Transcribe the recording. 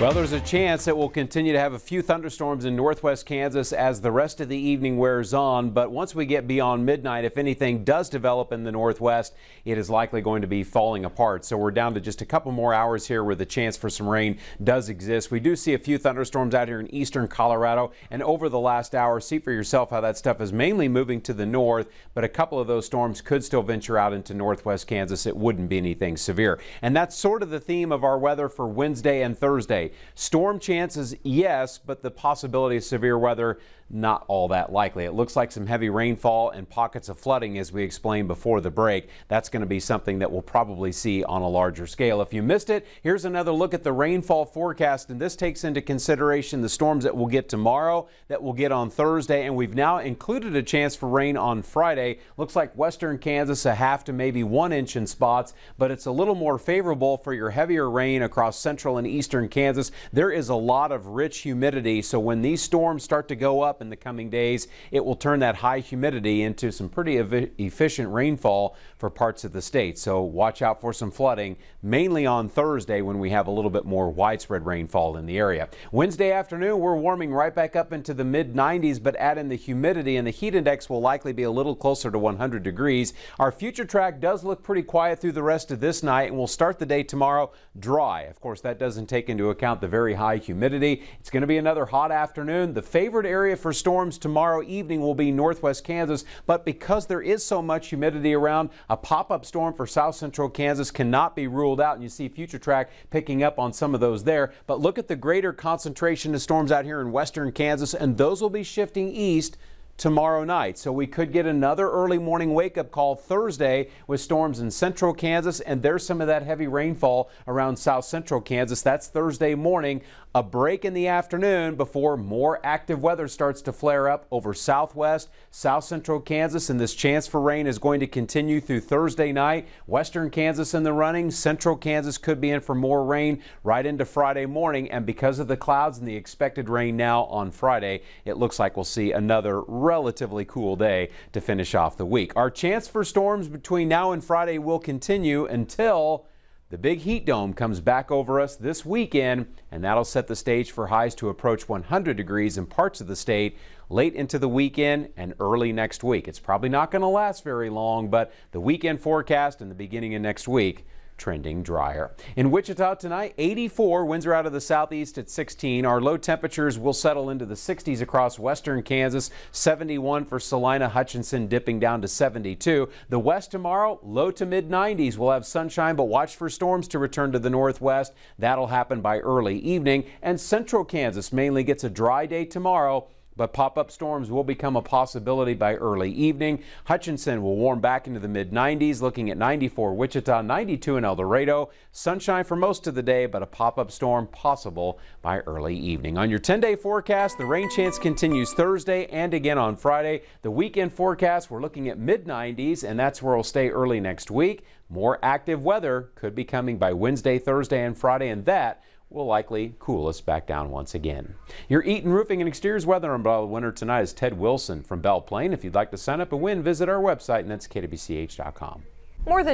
Well, there's a chance that we'll continue to have a few thunderstorms in northwest Kansas as the rest of the evening wears on. But once we get beyond midnight, if anything does develop in the northwest, it is likely going to be falling apart. So we're down to just a couple more hours here where the chance for some rain does exist. We do see a few thunderstorms out here in eastern Colorado. And over the last hour, see for yourself how that stuff is mainly moving to the north. But a couple of those storms could still venture out into northwest Kansas. It wouldn't be anything severe. And that's sort of the theme of our weather for Wednesday and Thursday. Storm chances, yes, but the possibility of severe weather, not all that likely. It looks like some heavy rainfall and pockets of flooding, as we explained before the break. That's going to be something that we'll probably see on a larger scale. If you missed it, here's another look at the rainfall forecast, and this takes into consideration the storms that we'll get tomorrow, that we'll get on Thursday, and we've now included a chance for rain on Friday. Looks like western Kansas a half to maybe 1 inch in spots, but it's a little more favorable for your heavier rain across central and eastern Kansas. There is a lot of rich humidity, so when these storms start to go up in the coming days, it will turn that high humidity into some pretty efficient rainfall for parts of the state. So watch out for some flooding, mainly on Thursday when we have a little bit more widespread rainfall in the area. Wednesday afternoon, we're warming right back up into the mid-90s, but add in the humidity and the heat index will likely be a little closer to 100 degrees. Our future track does look pretty quiet through the rest of this night, and we'll start the day tomorrow dry. Of course, that doesn't take into account the very high humidity. It's going to be another hot afternoon. The favored area for storms tomorrow evening will be northwest Kansas, but because there is so much humidity around, a pop-up storm for south central Kansas cannot be ruled out, and you see future track picking up on some of those there. But look at the greater concentration of storms out here in western Kansas, and those will be shifting east tomorrow night. So we could get another early morning wake-up call Thursday with storms in central Kansas, and there's some of that heavy rainfall around south central Kansas. That's Thursday morning. A break in the afternoon before more active weather starts to flare up over southwest, south central Kansas, and this chance for rain is going to continue through Thursday night. Western Kansas in the running. Central Kansas could be in for more rain right into Friday morning, and because of the clouds and the expected rain now on Friday, it looks like we'll see another relatively cool day to finish off the week. Our chance for storms between now and Friday will continue until the big heat dome comes back over us this weekend, and that'll set the stage for highs to approach 100 degrees in parts of the state late into the weekend and early next week. It's probably not going to last very long, but the weekend forecast and the beginning of next week trending drier. In Wichita tonight, 84. Winds are out of the southeast at 16. Our low temperatures will settle into the 60s across western Kansas. 71 for Salina, Hutchinson dipping down to 72. The west tomorrow, low to mid 90s. We'll have sunshine, but watch for storms to return to the northwest. That'll happen by early evening. And central Kansas mainly gets a dry day tomorrow, but pop-up storms will become a possibility by early evening. Hutchinson will warm back into the mid-90s, looking at 94 Wichita, 92 in El Dorado. Sunshine for most of the day, but a pop-up storm possible by early evening. On your 10-day forecast, the rain chance continues Thursday and again on Friday. The weekend forecast, we're looking at mid-90s, and that's where it'll stay early next week. More active weather could be coming by Wednesday, Thursday, and Friday, and that will likely cool us back down once again. Your Eaton Roofing and Exteriors weather umbrella winner tonight is Ted Wilson from Belle Plaine. If you'd like to sign up and win, visit our website, and that's kwbch.com. More than